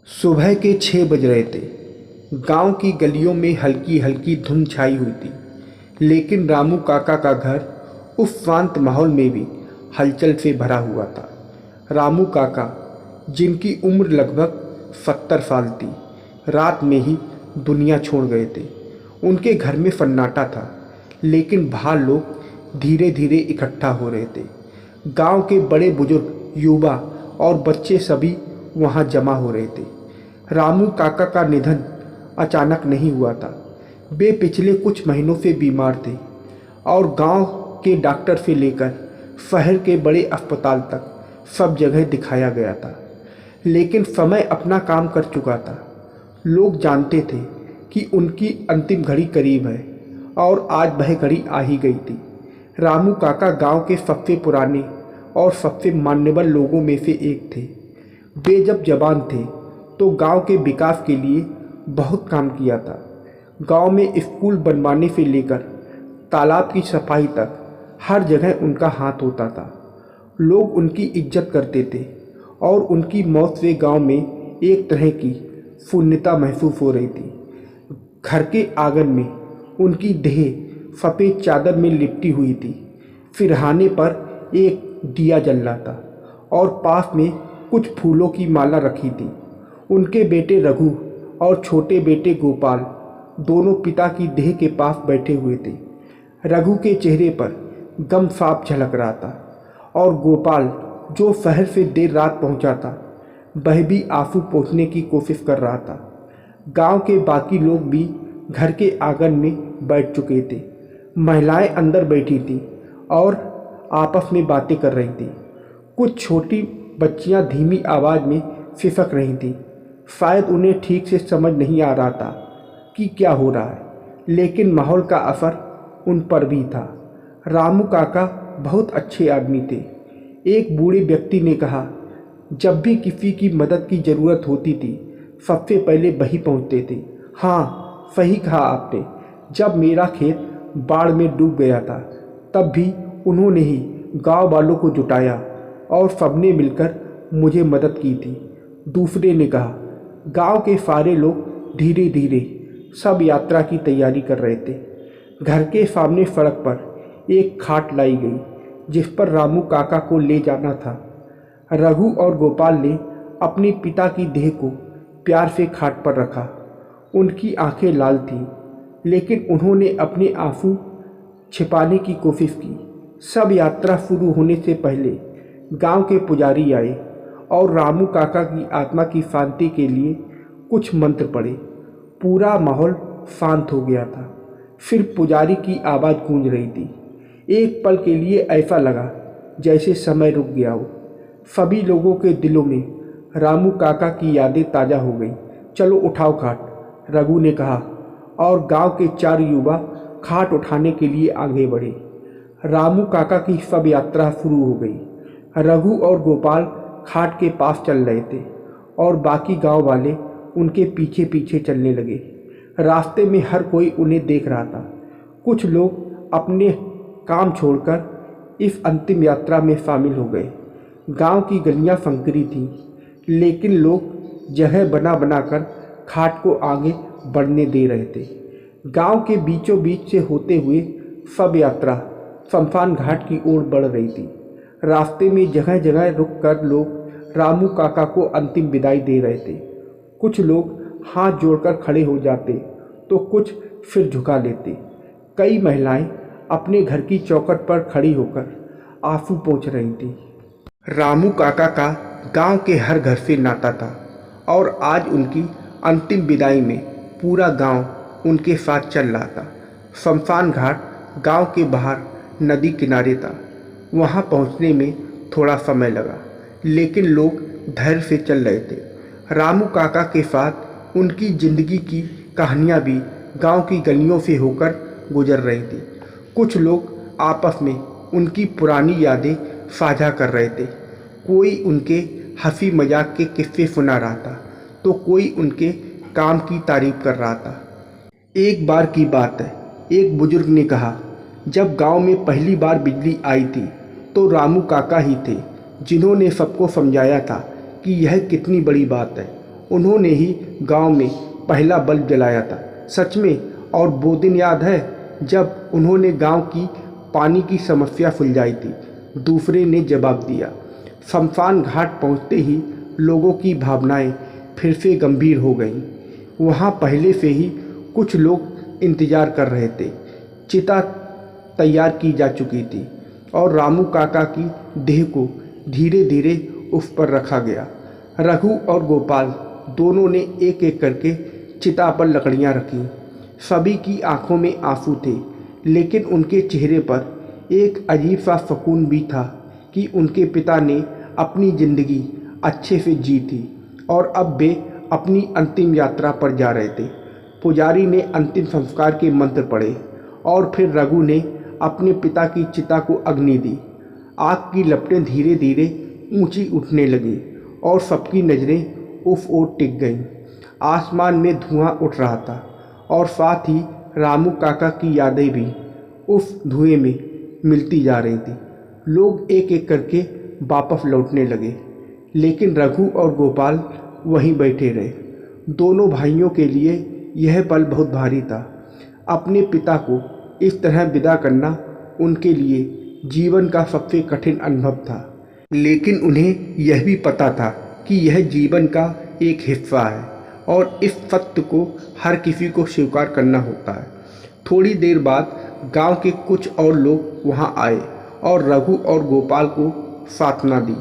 सुबह के 6 बज रहे थे। गांव की गलियों में हल्की हल्की धुंध छाई हुई थी, लेकिन रामू काका का घर उस शांत माहौल में भी हलचल से भरा हुआ था। रामू काका, जिनकी उम्र लगभग 70 साल थी, रात में ही दुनिया छोड़ गए थे। उनके घर में सन्नाटा था, लेकिन बाहर लोग धीरे धीरे इकट्ठा हो रहे थे। गांव के बड़े बुजुर्ग, युवा और बच्चे सभी वहां जमा हो रहे थे। रामू काका का निधन अचानक नहीं हुआ था। वे पिछले कुछ महीनों से बीमार थे और गांव के डॉक्टर से लेकर शहर के बड़े अस्पताल तक सब जगह दिखाया गया था, लेकिन समय अपना काम कर चुका था। लोग जानते थे कि उनकी अंतिम घड़ी करीब है और आज वह घड़ी आ ही गई थी। रामू काका गांव के सबसे पुराने और सबसे मान्यवर लोगों में से एक थे। वे जब जवान थे तो गांव के विकास के लिए बहुत काम किया था। गांव में स्कूल बनवाने से लेकर तालाब की सफाई तक हर जगह उनका हाथ होता था। लोग उनकी इज्जत करते थे और उनकी मौत से गांव में एक तरह की शून्यता महसूस हो रही थी। घर के आंगन में उनकी देह सफ़ेद चादर में लिपटी हुई थी। सिरहाने पर एक दिया जल रहा था और पास में कुछ फूलों की माला रखी थी। उनके बेटे रघु और छोटे बेटे गोपाल दोनों पिता की देह के पास बैठे हुए थे। रघु के चेहरे पर गम साफ झलक रहा था और गोपाल, जो शहर से देर रात पहुंचा था, वह भी आंसू पोंछने की कोशिश कर रहा था। गांव के बाकी लोग भी घर के आंगन में बैठ चुके थे। महिलाएं अंदर बैठी थीं और आपस में बातें कर रही थीं। कुछ छोटी बच्चियां धीमी आवाज़ में सिसक रही थीं। शायद उन्हें ठीक से समझ नहीं आ रहा था कि क्या हो रहा है, लेकिन माहौल का असर उन पर भी था। रामू काका बहुत अच्छे आदमी थे। एक बूढ़े व्यक्ति ने कहा, जब भी किसी की मदद की ज़रूरत होती थी, सबसे पहले वही पहुंचते थे। हाँ, सही कहा आपने। जब मेरा खेत बाढ़ में डूब गया था, तब भी उन्होंने ही गांव वालों को जुटाया और सबने मिलकर मुझे मदद की थी। दूसरे ने कहा, गांव के सारे लोग धीरे धीरे सब यात्रा की तैयारी कर रहे थे। घर के सामने सड़क पर एक खाट लाई गई, जिस पर रामू काका को ले जाना था। रघु और गोपाल ने अपने पिता की देह को प्यार से खाट पर रखा। उनकी आंखें लाल थीं, लेकिन उन्होंने अपने आंसू छिपाने की कोशिश की। सब यात्रा शुरू होने से पहले गांव के पुजारी आए और रामू काका की आत्मा की शांति के लिए कुछ मंत्र पढ़े। पूरा माहौल शांत हो गया था। फिर पुजारी की आवाज़ गूंज रही थी। एक पल के लिए ऐसा लगा जैसे समय रुक गया हो। सभी लोगों के दिलों में रामू काका की यादें ताज़ा हो गई। चलो उठाओ खाट, रघु ने कहा और गांव के 4 युवा खाट उठाने के लिए आगे बढ़े। रामू काका की शव यात्रा शुरू हो गई। रघु और गोपाल खाट के पास चल रहे थे और बाकी गांव वाले उनके पीछे पीछे चलने लगे। रास्ते में हर कोई उन्हें देख रहा था। कुछ लोग अपने काम छोड़कर इस अंतिम यात्रा में शामिल हो गए। गांव की गलियां संकरी थीं, लेकिन लोग जगह बना बनाकर खाट को आगे बढ़ने दे रहे थे। गांव के बीचों बीच से होते हुए शव यात्रा शमशान घाट की ओर बढ़ रही थी। रास्ते में जगह जगह रुककर लोग रामू काका को अंतिम विदाई दे रहे थे। कुछ लोग हाथ जोड़कर खड़े हो जाते तो कुछ सिर झुका लेते। कई महिलाएं अपने घर की चौखट पर खड़ी होकर आंसू पोंछ रही थीं। रामू काका का गांव के हर घर से नाता था और आज उनकी अंतिम विदाई में पूरा गांव उनके साथ चल रहा था। शमशान घाट गांव के बाहर नदी किनारे था। वहां पहुंचने में थोड़ा समय लगा, लेकिन लोग धैर्य से चल रहे थे। रामू काका के साथ उनकी ज़िंदगी की कहानियाँ भी गांव की गलियों से होकर गुजर रही थी। कुछ लोग आपस में उनकी पुरानी यादें साझा कर रहे थे। कोई उनके हंसी मजाक के किस्से सुना रहा था तो कोई उनके काम की तारीफ कर रहा था। एक बार की बात है, एक बुजुर्ग ने कहा, जब गांव में पहली बार बिजली आई थी तो रामू काका ही थे जिन्होंने सबको समझाया था कि यह कितनी बड़ी बात है उन्होंने ही गांव में पहला बल्ब जलाया था। सच में? और वो दिन याद है जब उन्होंने गांव की पानी की समस्या सुलझाई थी? दूसरे ने जवाब दिया। शमशान घाट पहुंचते ही लोगों की भावनाएं फिर से गंभीर हो गईं। वहां पहले से ही कुछ लोग इंतजार कर रहे थे। चिता तैयार की जा चुकी थी और रामू काका की देह को धीरे धीरे उस पर रखा गया। रघु और गोपाल दोनों ने एक एक करके चिता पर लकड़ियां रखीं। सभी की आंखों में आंसू थे, लेकिन उनके चेहरे पर एक अजीब सा सुकून भी था कि उनके पिता ने अपनी जिंदगी अच्छे से जी थी और अब वे अपनी अंतिम यात्रा पर जा रहे थे। पुजारी ने अंतिम संस्कार के मंत्र पढ़े और फिर रघु ने अपने पिता की चिता को अग्नि दी। आग की लपटें धीरे धीरे ऊंची उठने लगीं और सबकी नज़रें उस ओर टिक गईं। आसमान में धुआं उठ रहा था और साथ ही रामू काका की यादें भी उस धुएं में मिलती जा रही थी। लोग एक एक करके वापस लौटने लगे, लेकिन रघु और गोपाल वहीं बैठे रहे। दोनों भाइयों के लिए यह पल बहुत भारी था। अपने पिता को इस तरह विदा करना उनके लिए जीवन का सबसे कठिन अनुभव था, लेकिन उन्हें यह भी पता था कि यह जीवन का एक हिस्सा है और इस सत्य को हर किसी को स्वीकार करना होता है। थोड़ी देर बाद गांव के कुछ और लोग वहां आए और रघु और गोपाल को सांत्वना दी।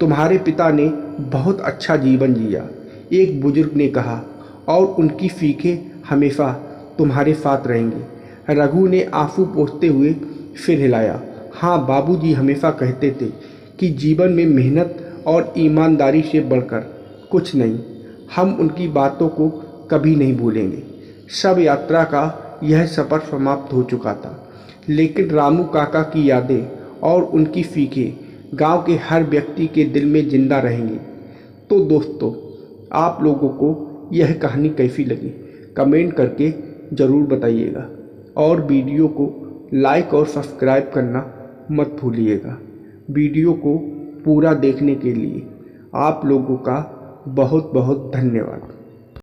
तुम्हारे पिता ने बहुत अच्छा जीवन जिया, एक बुजुर्ग ने कहा, और उनकी सीखें हमेशा तुम्हारे साथ रहेंगी। रघु ने आंसू पोंछते हुए सिर हिलाया। हाँ, बाबूजी हमेशा कहते थे कि जीवन में मेहनत और ईमानदारी से बढ़कर कुछ नहीं। हम उनकी बातों को कभी नहीं भूलेंगे। सब यात्रा का यह सफ़र समाप्त हो चुका था, लेकिन रामू काका की यादें और उनकी सीखें गांव के हर व्यक्ति के दिल में जिंदा रहेंगी। तो दोस्तों, आप लोगों को यह कहानी कैसी लगी कमेंट करके ज़रूर बताइएगा और वीडियो को लाइक और सब्सक्राइब करना मत भूलिएगा। वीडियो को पूरा देखने के लिए आप लोगों का बहुत बहुत धन्यवाद।